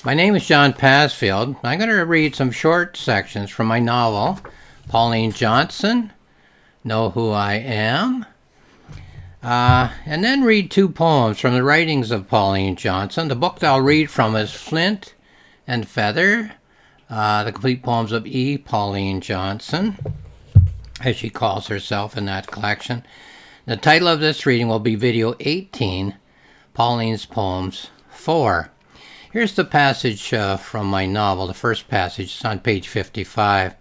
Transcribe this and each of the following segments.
My name is John Passfield. I'm going to read some short sections from my novel, Pauline Johnson, Know Who I Am, and then read two poems from the writings of Pauline Johnson. The book that I'll read from is Flint and Feather, the complete poems of Pauline Johnson, as she calls herself in that collection. The title of this reading will be Video 18, Pauline's Poems 4. Here's the passage from my novel. The first passage is on page 55.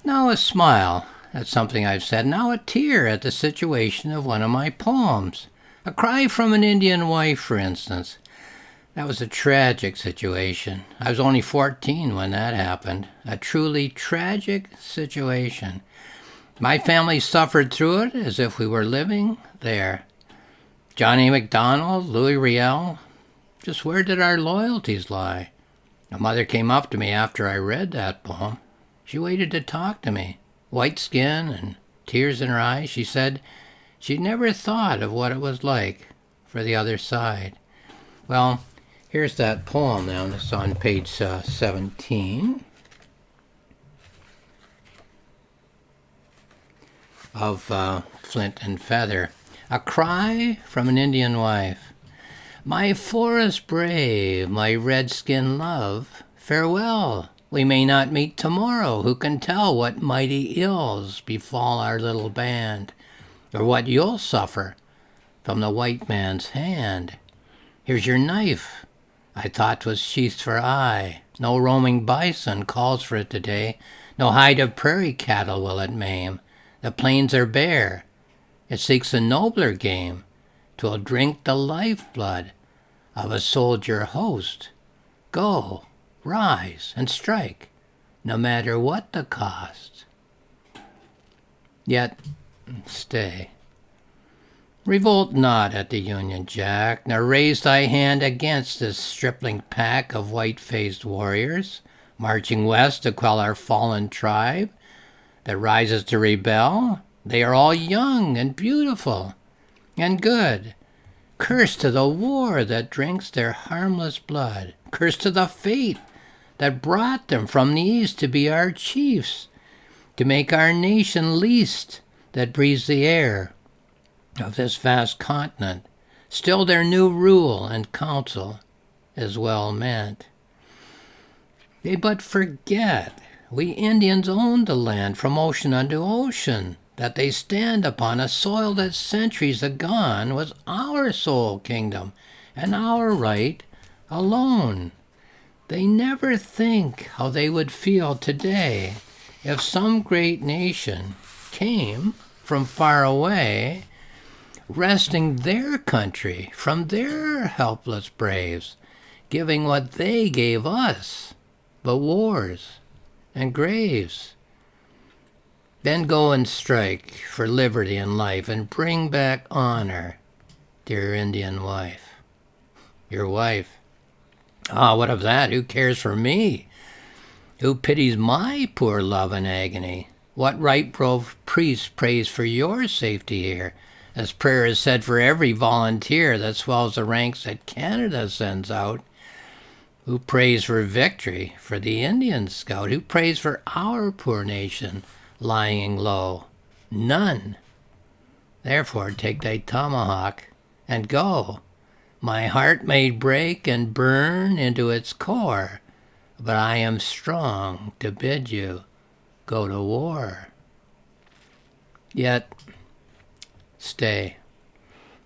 Now a smile at something I've said. Now a tear at the situation of one of my poems. A cry from an Indian wife, for instance. That was a tragic situation. I was only 14 when that happened. A truly tragic situation. My family suffered through it as if we were living there. John A. MacDonald, Louis Riel. Just where did our loyalties lie? A mother came up to me after I read that poem. She waited to talk to me. White skin and tears in her eyes. She said she'd never thought of what it was like for the other side. Well, here's that poem now. It's on page 17 of Flint and Feather. A cry from an Indian wife. My forest brave, my red-skin love, farewell. We may not meet tomorrow. Who can tell what mighty ills befall our little band, or what you'll suffer from the white man's hand? Here's your knife. I thought 'twas sheathed for eye. No roaming bison calls for it today. No hide of prairie cattle will it maim. The plains are bare. It seeks a nobler game. 'Twill drink the lifeblood of a soldier host. Go, rise, and strike, no matter what the cost. Yet, stay. Revolt not at the Union Jack, nor raise thy hand against this stripling pack of white-faced warriors, marching west to quell our fallen tribe that rises to rebel. They are all young and beautiful and good. Curse to the war that drinks their harmless blood. Curse to the fate that brought them from the east to be our chiefs, to make our nation least that breathes the air of this vast continent. Still their new rule and counsel is well meant. They but forget we Indians owned the land from ocean unto ocean, that they stand upon a soil that centuries agone was our sole kingdom and our right alone. They never think how they would feel today if some great nation came from far away, wresting their country from their helpless braves, giving what they gave us, but wars and graves. Then go and strike for liberty and life and bring back honor, dear Indian wife. Your wife. Ah, what of that? Who cares for me? Who pities my poor love and agony? What right brave priest prays for your safety here, as prayer is said for every volunteer that swells the ranks that Canada sends out? Who prays for victory for the Indian scout? Who prays for our poor nation lying low? None. Therefore take thy tomahawk and go. My heart may break and burn into its core, but I am strong to bid you go to war. Yet, stay.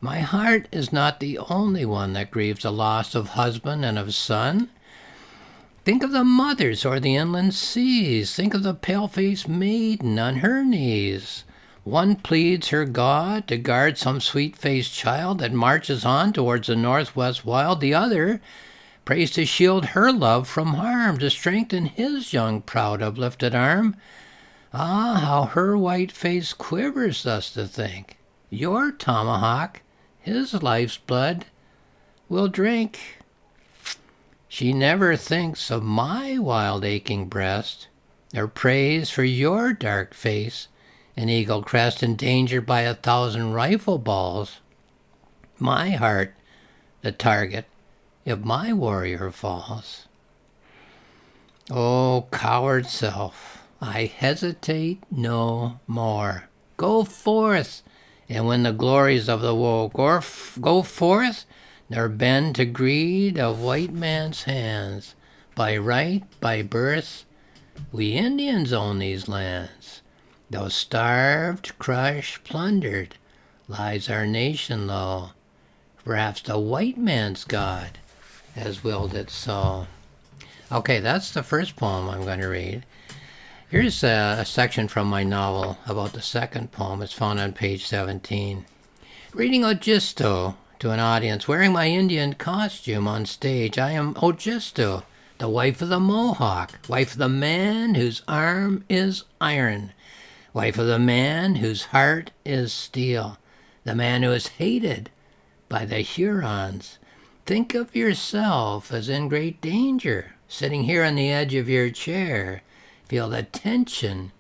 My heart is not the only one that grieves the loss of husband and of son. Think of the mothers o'er the inland seas. Think of the pale-faced maiden on her knees. One pleads her God to guard some sweet-faced child that marches on towards the northwest wild. The other prays to shield her love from harm, to strengthen his young, proud, uplifted arm. Ah, how her white face quivers thus to think. Your tomahawk, his life's blood, will drink. She never thinks of my wild aching breast, or prays for your dark face, an eagle crest endangered by 1,000 rifle balls. My heart, the target, if my warrior falls. O coward self, I hesitate no more. Go forth, and when the glories of the woe go forth, nor bend to greed of white man's hands. By right, by birth, we Indians own these lands. Though starved, crushed, plundered, lies our nation low. Perhaps the white man's God has willed it so. Okay, that's the first poem I'm going to read. Here's a section from my novel about the second poem. It's found on page 17. Reading Ogisto to an audience wearing my Indian costume on stage. I am Ogisto, the wife of the Mohawk, wife of the man whose arm is iron, wife of the man whose heart is steel, the man who is hated by the Hurons. Think of yourself as in great danger, sitting here on the edge of your chair. Feel the tension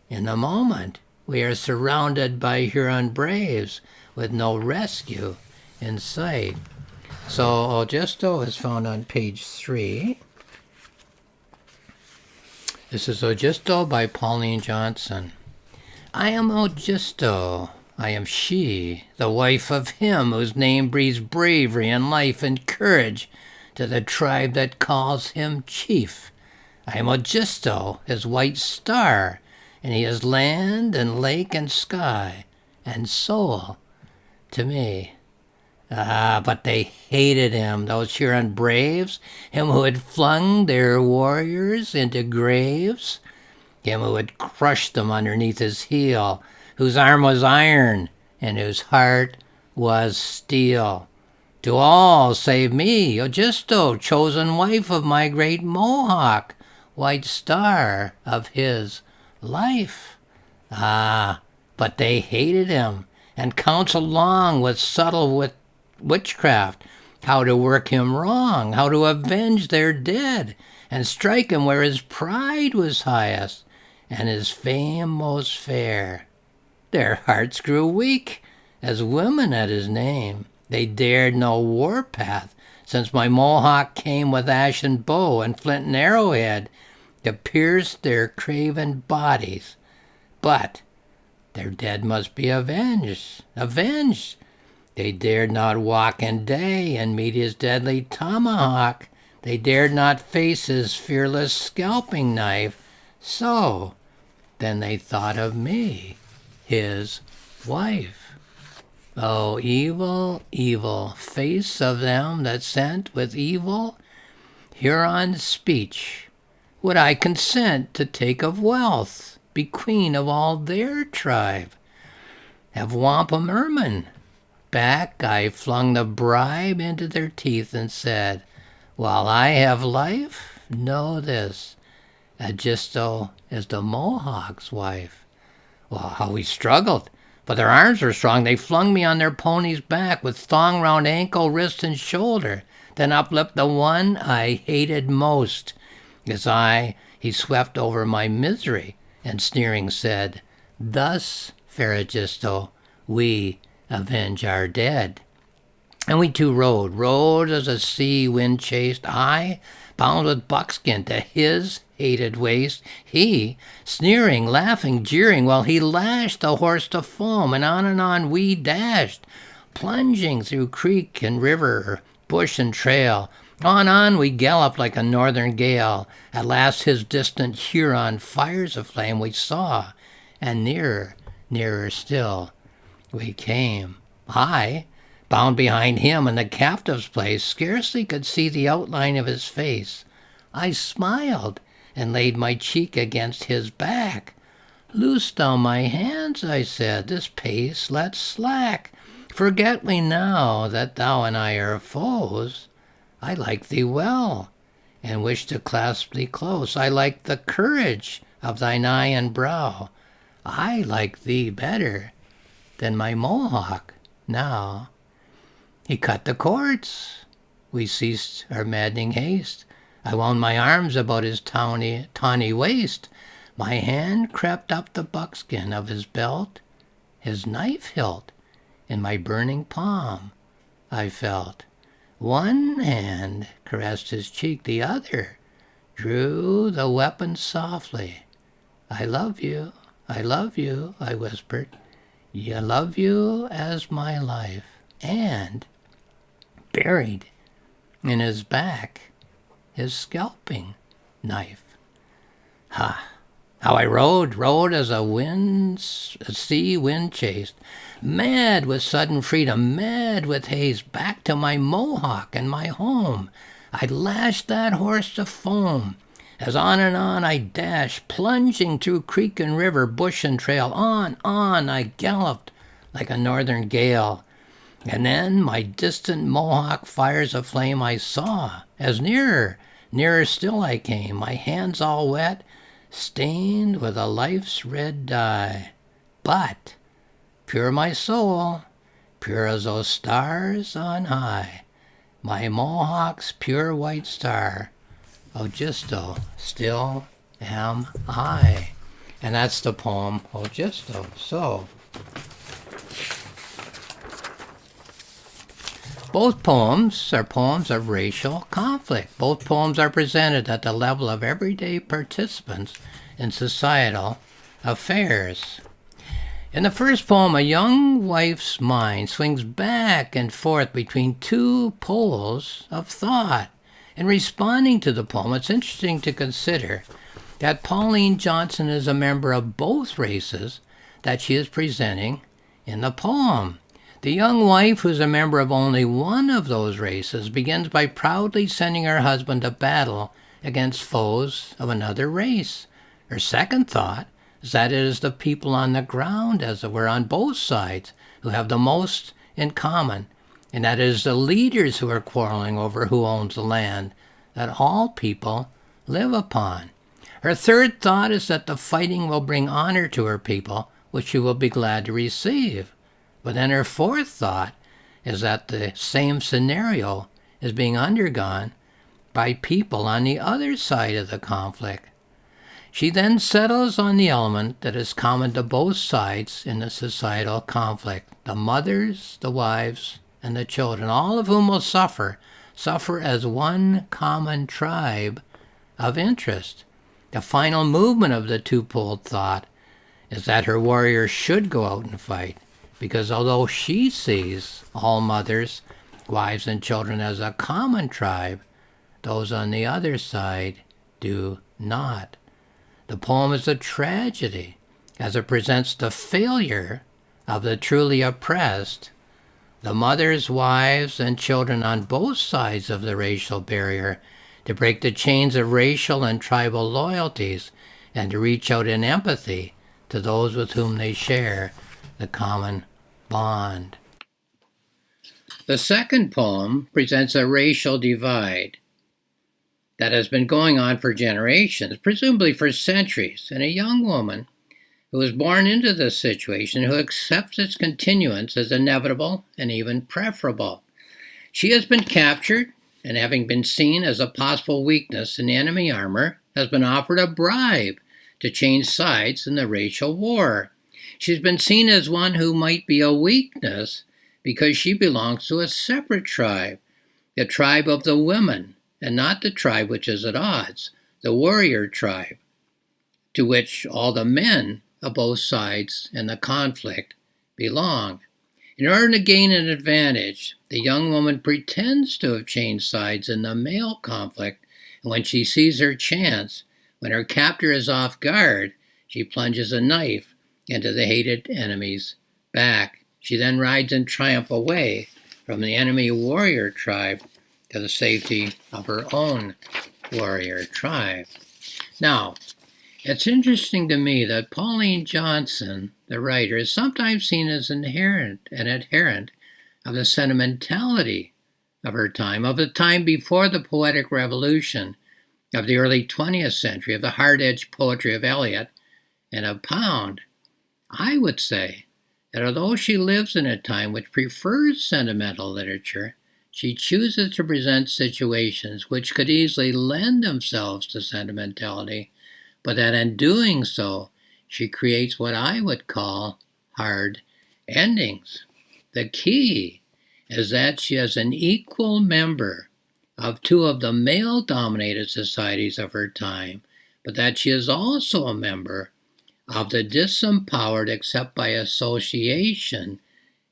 in the moment. We are surrounded by Huron braves with no rescue in sight. So Ogisto is found on page 3. This is Ogisto by Pauline Johnson. I am Ogisto. I am she, the wife of him whose name breathes bravery and life and courage to the tribe that calls him chief. I am Ogisto, his white star, and he is land and lake and sky and soul to me. But they hated him, those Huron braves, him who had flung their warriors into graves, him who had crushed them underneath his heel, whose arm was iron and whose heart was steel. To all save me, Ogisto, chosen wife of my great Mohawk, white star of his life. But they hated him and counseled long with subtle witchcraft how to work him wrong, how to avenge their dead and strike him where his pride was highest and his fame most fair. Their hearts grew weak as women at his name. They dared no warpath, since my Mohawk came with ashen bow and flint and arrowhead to pierce their craven bodies. But their dead must be avenged. They dared not walk in day and meet his deadly tomahawk. They dared not face his fearless scalping knife. So then they thought of me, his wife. Oh, evil, evil face of them that sent with evil Huron speech. Would I consent to take of wealth, be queen of all their tribe? Have wampum ermine back I flung the bribe into their teeth and said, while I have life, know this, Ogisto is the Mohawk's wife. Well, how we struggled, but their arms were strong. They flung me on their pony's back with thong round ankle, wrist, and shoulder, then uplift the one I hated most. As he swept over my misery, and sneering said, thus, fair Ogisto, we avenge our dead. And we two rode as a sea wind chased, I bound with buckskin to his hated waist, he sneering, laughing, jeering, while he lashed the horse to foam, and on we dashed, plunging through creek and river, bush and trail. On we galloped like a northern gale. At last his distant Huron fires aflame we saw, and nearer still we came. I, bound behind him in the captive's place, scarcely could see the outline of his face. I smiled and laid my cheek against his back. Loose thou my hands, I said, this pace let's slack. Forget we now that thou and I are foes. I like thee well, and wish to clasp thee close. I like the courage of thine eye and brow. I like thee better than my Mohawk now. He cut the cords. We ceased our maddening haste. I wound my arms about his tawny waist. My hand crept up the buckskin of his belt. His knife hilt in my burning palm I felt. One hand caressed his cheek, the other drew the weapon softly. I love you, I whispered. I love you as my life. And buried in his back, his scalping knife. Ha! How I rode as a sea wind chased, mad with sudden freedom, mad with haste, back to my Mohawk and my home. I lashed that horse to foam, as on and on I dashed, plunging through creek and river, bush and trail. On I galloped like a northern gale. And then my distant Mohawk fires of flame I saw, as nearer still I came, my hands all wet, stained with a life's red dye. But pure my soul, pure as those stars on high, my Mohawk's pure white star, Ogisto, still am I. And that's the poem Ogisto. So, both poems are poems of racial conflict. Both poems are presented at the level of everyday participants in societal affairs. In the first poem, a young wife's mind swings back and forth between two poles of thought. In responding to the poem, it's interesting to consider that Pauline Johnson is a member of both races that she is presenting in the poem. The young wife, who's a member of only one of those races, begins by proudly sending her husband to battle against foes of another race. Her second thought is that it is the people on the ground, as it were, on both sides, who have the most in common, and that it is the leaders who are quarreling over who owns the land that all people live upon. Her third thought is that the fighting will bring honor to her people, which she will be glad to receive. But then her fourth thought is that the same scenario is being undergone by people on the other side of the conflict. She then settles on the element that is common to both sides in the societal conflict: the mothers, the wives, and the children, all of whom will suffer as one common tribe of interest. The final movement of the two-poled thought is that her warriors should go out and fight, because although she sees all mothers, wives, and children as a common tribe, those on the other side do not. The poem is a tragedy, as it presents the failure of the truly oppressed, the mothers, wives, and children on both sides of the racial barrier, to break the chains of racial and tribal loyalties and to reach out in empathy to those with whom they share the common bond. The second poem presents a racial divide that has been going on for generations, presumably for centuries, and a young woman who is born into this situation, who accepts its continuance as inevitable and even preferable. She has been captured, and having been seen as a possible weakness in enemy armor, has been offered a bribe to change sides in the racial war. She's been seen as one who might be a weakness because she belongs to a separate tribe, the tribe of the women, and not the tribe which is at odds, the warrior tribe, to which all the men of both sides in the conflict belong. In order to gain an advantage, the young woman pretends to have changed sides in the male conflict, and when she sees her chance, when her captor is off guard, she plunges a knife into the hated enemy's back. She then rides in triumph away from the enemy warrior tribe to the safety of her own warrior tribe. Now, it's interesting to me that Pauline Johnson, the writer, is sometimes seen as an adherent of the sentimentality of her time, of the time before the poetic revolution of the early 20th century, of the hard-edged poetry of Eliot and of Pound. I would say that although she lives in a time which prefers sentimental literature, she chooses to present situations which could easily lend themselves to sentimentality, but that in doing so, she creates what I would call hard endings. The key is that she is an equal member of two of the male-dominated societies of her time, but that she is also a member of the disempowered, except by association,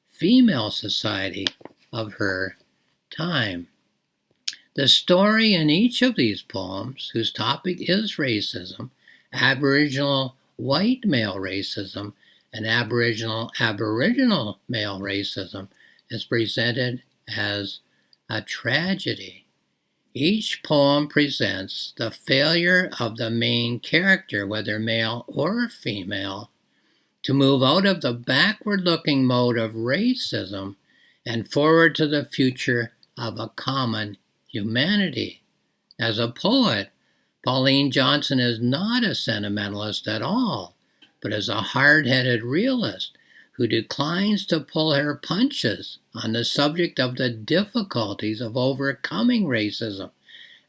female society of her time. The story in each of these poems, whose topic is racism, Aboriginal white male racism, and Aboriginal male racism, is presented as a tragedy. Each poem presents the failure of the main character, whether male or female, to move out of the backward-looking mode of racism and forward to the future of a common humanity. As a poet, Pauline Johnson is not a sentimentalist at all, but is a hard-headed realist who declines to pull her punches on the subject of the difficulties of overcoming racism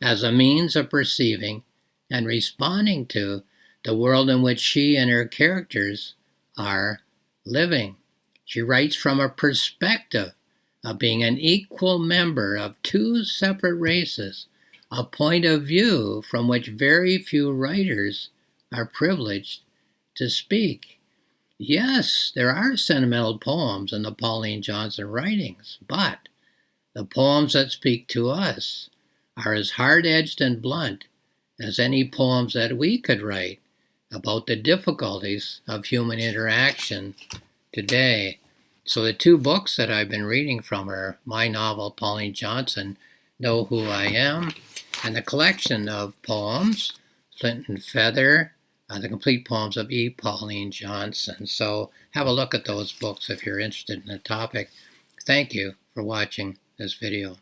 as a means of perceiving and responding to the world in which she and her characters are living. She writes from a perspective of being an equal member of two separate races, a point of view from which very few writers are privileged to speak. Yes, there are sentimental poems in the Pauline Johnson writings, but the poems that speak to us are as hard-edged and blunt as any poems that we could write about the difficulties of human interaction today. So the two books that I've been reading from are my novel, Pauline Johnson, Know Who I Am, and the collection of poems, Flint and Feather, the complete poems of E. Pauline Johnson. So have a look at those books if you're interested in the topic. Thank you for watching this video.